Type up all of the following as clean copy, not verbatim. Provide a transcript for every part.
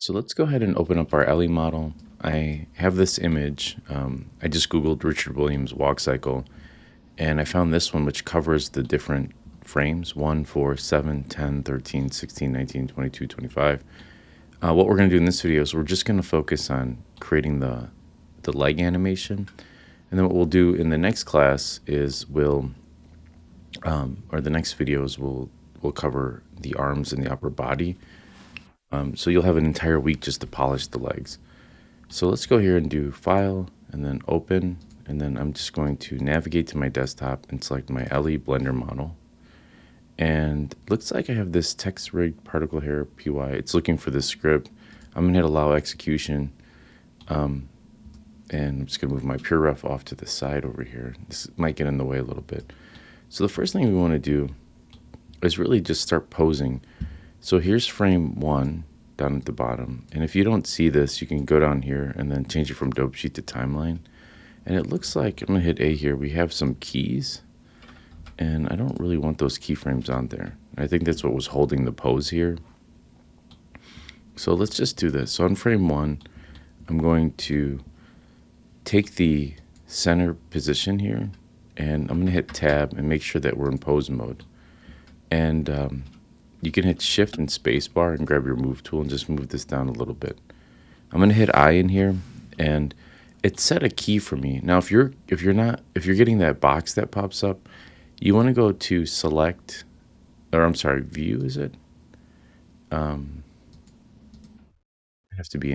So let's go ahead and open up our Ellie model. I have this image. I just Googled Richard Williams walk cycle, and I found this one which covers the different frames 1, 4, 7, 10, 13, 16, 19, 22, 25. What we're going to do in this video is we're just going to focus on creating the leg animation. And then what we'll do in the next class is or the next videos, we'll cover the arms and the upper body. So you'll have an entire week just to polish the legs. So let's go here and do File, and then Open, and then I'm just going to navigate to my desktop and select my LE Blender model. And looks like I have this text rig particle hair PY. It's looking for this script. I'm gonna hit Allow Execution, and I'm just gonna move my PureRef off to the side over here. This might get in the way a little bit. So the first thing we want to do is really just start posing. So here's frame 1 down at the bottom. And if you don't see this, you can go down here and then change it from dope sheet to timeline. And it looks like, I'm going to hit A here, we have some keys. And I don't really want those keyframes on there. I think that's what was holding the pose here. So let's just do this. So on frame 1, I'm going to take the center position here, and I'm going to hit Tab and make sure that we're in pose mode. And you can hit Shift and Spacebar and grab your Move tool and just move this down a little bit. I'm going to hit I in here, and it set a key for me. Now, if you're getting that box that pops up, you want to go to Select, or I'm sorry, View. Is it? It has to be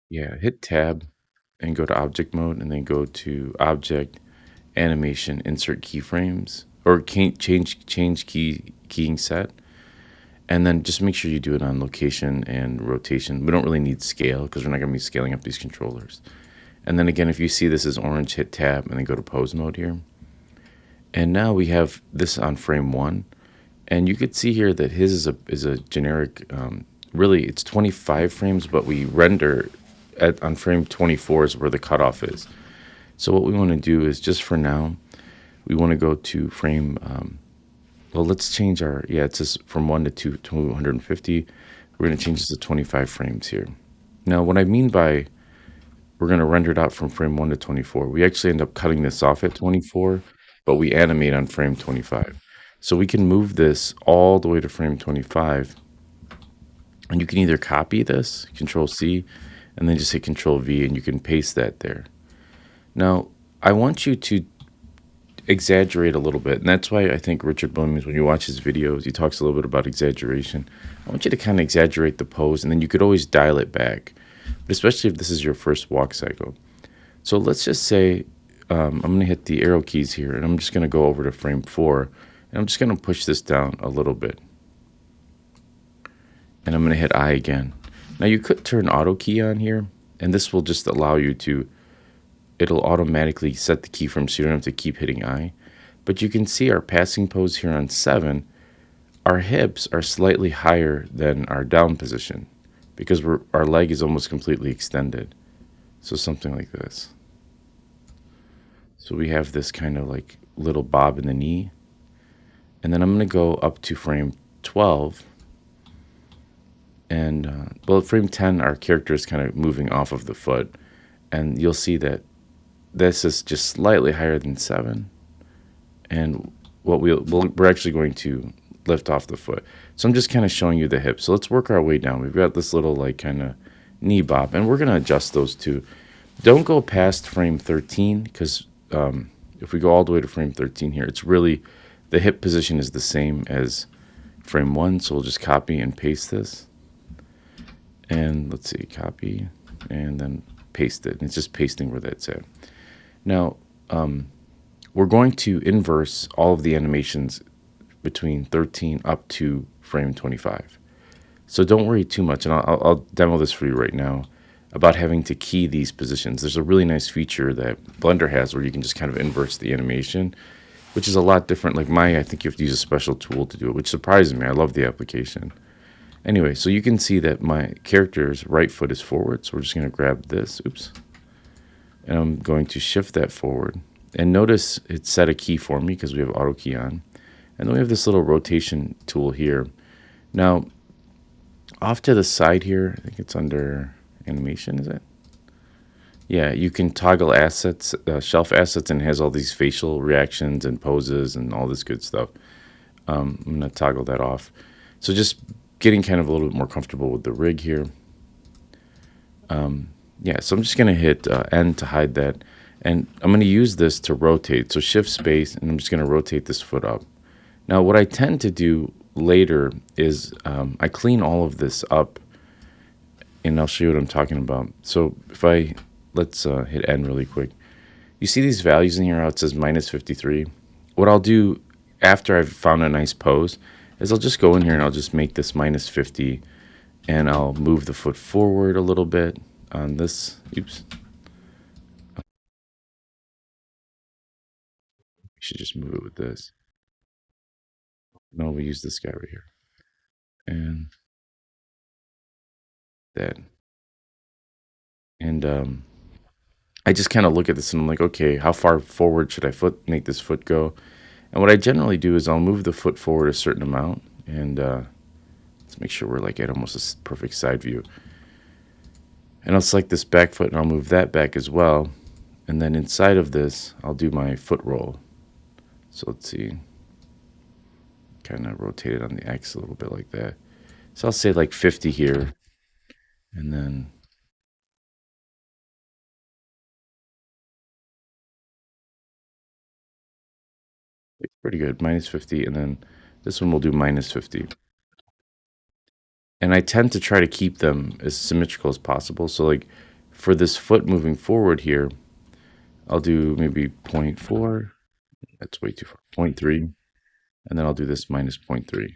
yeah. Hit Tab and go to Object Mode, and then go to Object, Animation, Insert Keyframes, or change keying set. And then just make sure you do it on location and rotation. We don't really need scale because we're not going to be scaling up these controllers. And then again, if you see this as orange, hit Tab and then go to pose mode here. And now we have this on frame 1. And you could see here that his is a generic, really it's 25 frames, but we render on frame 24 is where the cutoff is. So what we want to do is, just for now, we want to go to frame, well, let's change our, it says from 1 to 250. We're going to change this to 25 frames here. Now, what I mean by we're going to render it out from frame 1 to 24, we actually end up cutting this off at 24, but we animate on frame 25. So we can move this all the way to frame 25, and you can either copy this, Control C, and then just hit Control V, and you can paste that there. Now, I want you to exaggerate a little bit, and that's why I think Richard Williams, when you watch his videos, he talks a little bit about exaggeration. I want you to kind of exaggerate the pose, and then you could always dial it back, but especially if this is your first walk cycle. So let's just say I'm going to hit the arrow keys here, and I'm just going to go over to frame 4, and I'm just going to push this down a little bit, and I'm going to hit I again. Now you could turn auto key on here, and this will just allow you to, it'll automatically set the keyframe so you don't have to keep hitting I. But you can see our passing pose here on 7, our hips are slightly higher than our down position because our leg is almost completely extended. So something like this. So we have this kind of like little bob in the knee. And then I'm going to go up to frame 12. And well, at frame 10, our character is kind of moving off of the foot. And you'll see that this is just slightly higher than 7. And what we're actually going to lift off the foot. So I'm just kind of showing you the hips. So let's work our way down. We've got this little like kind of knee bob, and we're going to adjust those too. Don't go past frame 13, because if we go all the way to frame 13 here, it's really, the hip position is the same as frame 1. So we'll just copy and paste this. And let's see, copy and then paste it. And it's just pasting where that's at. Now, we're going to inverse all of the animations between 13 up to frame 25. So don't worry too much, and I'll demo this for you right now, about having to key these positions. There's a really nice feature that Blender has where you can just kind of inverse the animation, which is a lot different. Like Maya, I think you have to use a special tool to do it, which surprises me. I love the application. Anyway, so you can see that my character's right foot is forward, so we're just going to grab this, and I'm going to shift that forward. And notice it set a key for me because we have auto key on. And then we have this little rotation tool here Now, off to the side here, I think it's under animation, is it? Yeah, you can toggle assets, shelf assets, and it has all these facial reactions and poses and all this good stuff. I'm gonna toggle that off. So just getting kind of a little bit more comfortable with the rig here. Yeah, so I'm just gonna hit N to hide that. And I'm gonna use this to rotate. So shift space, and I'm just gonna rotate this foot up. Now, what I tend to do later is I clean all of this up, and I'll show you what I'm talking about. So if I, let's hit N really quick. You see these values in here how it says minus 53? What I'll do after I've found a nice pose is I'll just go in here and I'll just make this minus 50, and I'll move the foot forward a little bit on this. Oops. We should just move it with this. No, we use this guy right here. And that. And I just kind of look at this and I'm like, okay, how far forward should I make this foot go? And what I generally do is I'll move the foot forward a certain amount, and let's make sure we're like at almost a perfect side view. And I'll select this back foot and I'll move that back as well. And then inside of this, I'll do my foot roll. So let's see, kind of rotate it on the X a little bit like that. So I'll say like 50 here, and then it's pretty good, minus 50, and then this one will do minus 50. And I tend to try to keep them as symmetrical as possible. So like for this foot moving forward here, I'll do maybe zero 0.4. That's way too far. 0.3. And then I'll do this minus 0.3.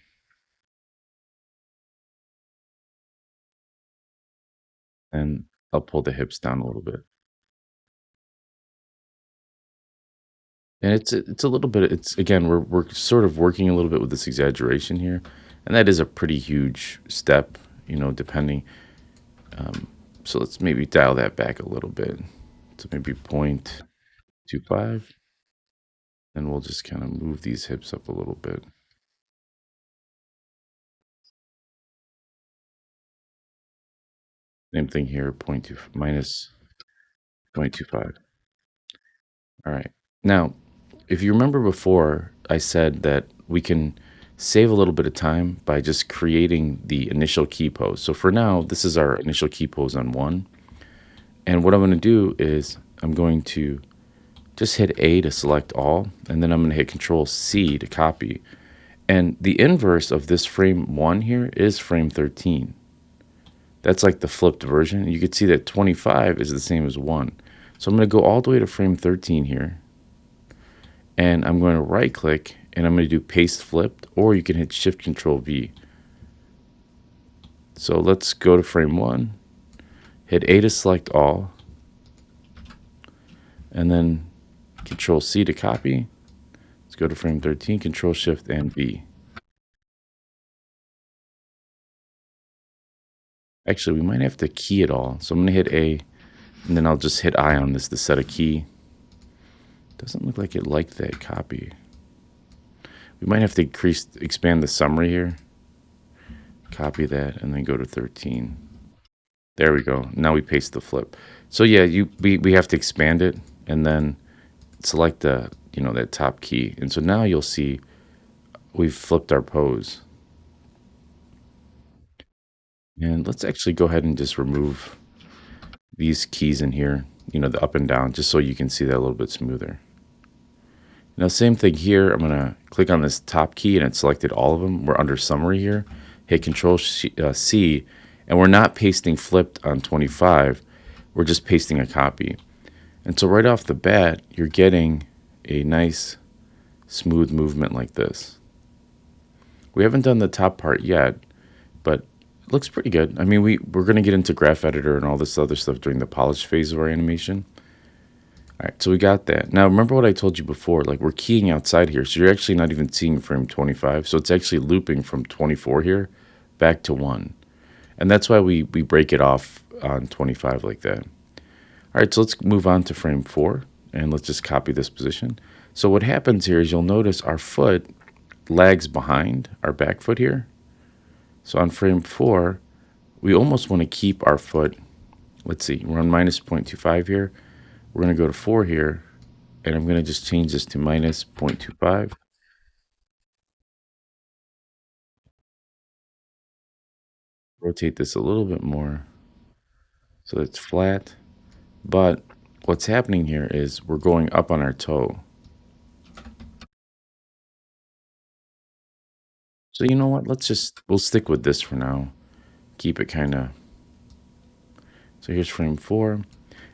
And I'll pull the hips down a little bit. And it's a little bit, it's again, we're sort of working a little bit with this exaggeration here. And that is a pretty huge step, depending. So let's maybe dial that back a little bit. So maybe 0.25. And we'll just kind of move these hips up a little bit. Same thing here, 0.2 minus 0.25. All right. Now, if you remember before, I said that we can save a little bit of time by just creating the initial key pose. So for now, this is our initial key pose on 1. And what I'm going to do is I'm going to just hit A to select all, and then I'm going to hit Control C to copy. And the inverse of this frame 1 here is frame 13. That's like the flipped version. You can see that 25 is the same as 1. So I'm going to go all the way to frame 13 here. And I'm going to right click and I'm going to do paste flipped, or you can hit Shift Control V. So let's go to frame 1, hit A to select all, and then Control C to copy. Let's go to frame 13, Control Shift and V. Actually, we might have to key it all. So I'm going to hit A, and then I'll just hit I on this to set a key. Doesn't look like it liked that copy. We might have to expand the summary here. Copy that, and then go to 13. There we go. Now we paste the flip. So yeah, we have to expand it, and then select the that top key. And so now you'll see we've flipped our pose. And let's actually go ahead and just remove these keys in here, the up and down, just so you can see that a little bit smoother. Now, same thing here. I'm going to click on this top key, and it selected all of them. We're under summary here. Hit Control C, and we're not pasting flipped on 25. We're just pasting a copy. And so right off the bat, you're getting a nice smooth movement like this. We haven't done the top part yet, but it looks pretty good. I mean, we're going to get into Graph Editor and all this other stuff during the polish phase of our animation. All right, so we got that. Now, remember what I told you before, like we're keying outside here. So you're actually not even seeing frame 25. So it's actually looping from 24 here back to 1. And that's why we break it off on 25 like that. All right, so let's move on to frame 4, and let's just copy this position. So what happens here is you'll notice our foot lags behind our back foot here. So on frame 4, we almost want to keep our foot. Let's see, we're on minus 0.25 here. We're going to go to 4 here, and I'm going to just change this to minus 0.25. Rotate this a little bit more so it's flat. But what's happening here is we're going up on our toe. So you know what? We'll stick with this for now. Keep it kind of. So here's frame 4.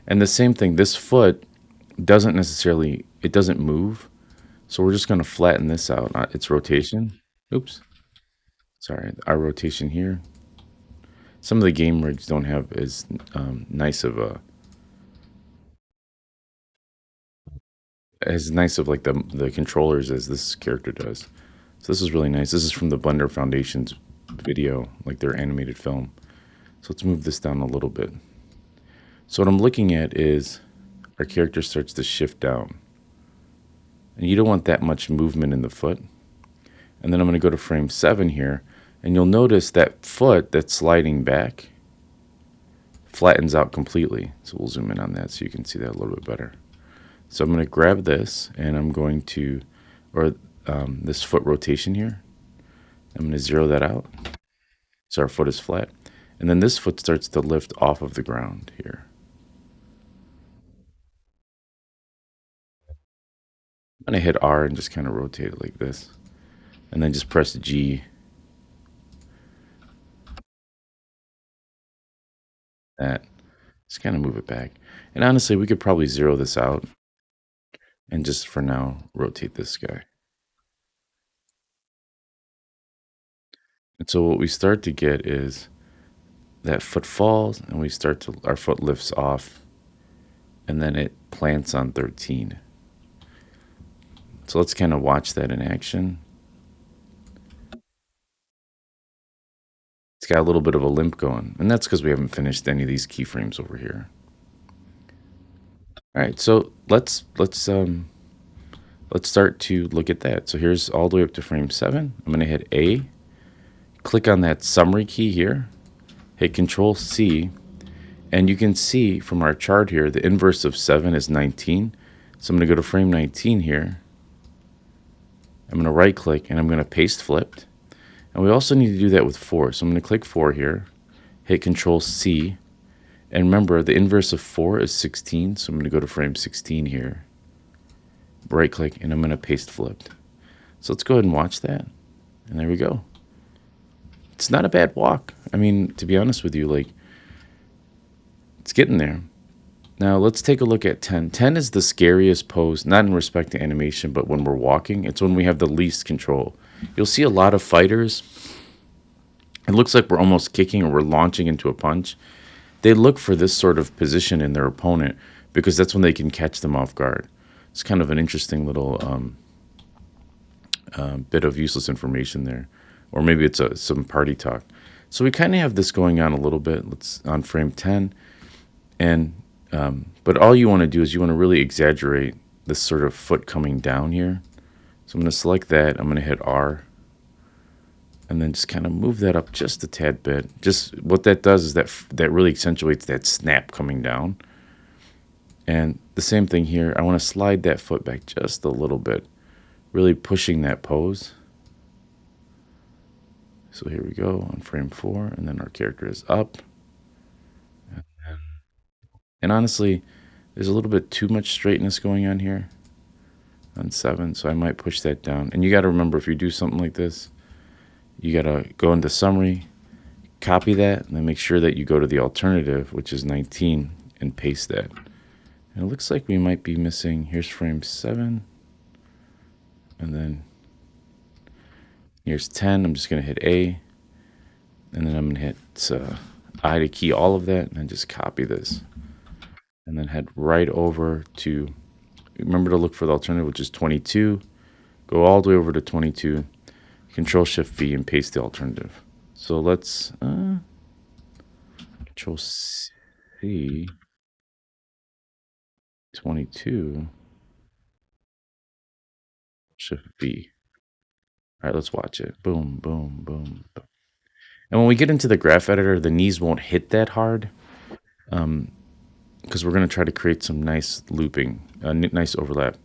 And the same thing, this foot it doesn't move. So we're just going to flatten this out, its rotation. Oops. Sorry, our rotation here. Some of the game rigs don't have as nice of like the controllers as this character does. So this is really nice. This is from the Blender Foundation's video, like their animated film. So let's move this down a little bit. So what I'm looking at is our character starts to shift down. And you don't want that much movement in the foot. And then I'm going to go to frame 7 here, and you'll notice that foot that's sliding back flattens out completely. So we'll zoom in on that so you can see that a little bit better. So I'm going to grab this, and I'm going to, this foot rotation here, I'm going to zero that out so our foot is flat. And then this foot starts to lift off of the ground here. I'm going to hit R and just kind of rotate it like this. And then just press G. That. Just kind of move it back. And honestly, we could probably zero this out and just for now rotate this guy. And so what we start to get is that foot falls and our foot lifts off and then it plants on 13. So let's kind of watch that in action. It's got a little bit of a limp going, and that's because we haven't finished any of these keyframes over here. All right, so let's start to look at that. So here's all the way up to frame 7. I'm going to hit A, click on that summary key here, hit Control C, and you can see from our chart here the inverse of 7 is 19. So I'm going to go to frame 19 here. I'm going to right click and I'm going to paste flipped. And we also need to do that with 4. So I'm going to click 4 here, hit Control C, and remember the inverse of 4 is 16. So I'm going to go to frame 16 here, right click, and I'm going to paste flipped. So let's go ahead and watch that. And there we go. It's not a bad walk. I mean, to be honest with you, like, it's getting there. Now let's take a look at 10. 10 is the scariest pose, not in respect to animation, but when we're walking. It's when we have the least control. You'll see a lot of fighters. It looks like we're almost kicking or we're launching into a punch. They look for this sort of position in their opponent because that's when they can catch them off guard. It's kind of an interesting little bit of useless information there. Or maybe it's some party talk. So we kind of have this going on a little bit. Let's on frame 10. And but all you want to do is you want to really exaggerate this sort of foot coming down here. So I'm going to select that. I'm going to hit R. And then just kind of move that up just a tad bit. Just what that does is that really accentuates that snap coming down. And the same thing here. I want to slide that foot back just a little bit, really pushing that pose. So here we go on frame 4, and then our character is up. And honestly, there's a little bit too much straightness going on here on 7, so I might push that down. And you got to remember, if you do something like this, you got to go into summary, copy that, and then make sure that you go to the alternative, which is 19, and paste that. And it looks like we might be missing, here's frame 7, and then here's 10. I'm just going to hit A, and then I'm going to hit I to key all of that, and then just copy this. And then head right over to, remember to look for the alternative, which is 22. Go all the way over to 22, Control Shift V, and paste the alternative. So let's Control C, 22, Shift V. All right, let's watch it. Boom, boom, boom, boom. And when we get into the graph editor, the knees won't hit that hard because we're going to try to create some nice looping, nice overlap.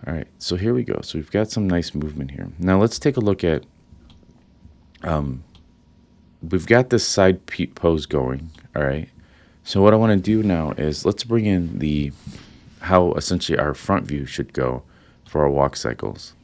All right, so here we go. So we've got some nice movement here. Now let's take a look at, we've got this side pose going, all right? So what I want to do now is let's bring in how essentially our front view should go for our walk cycles.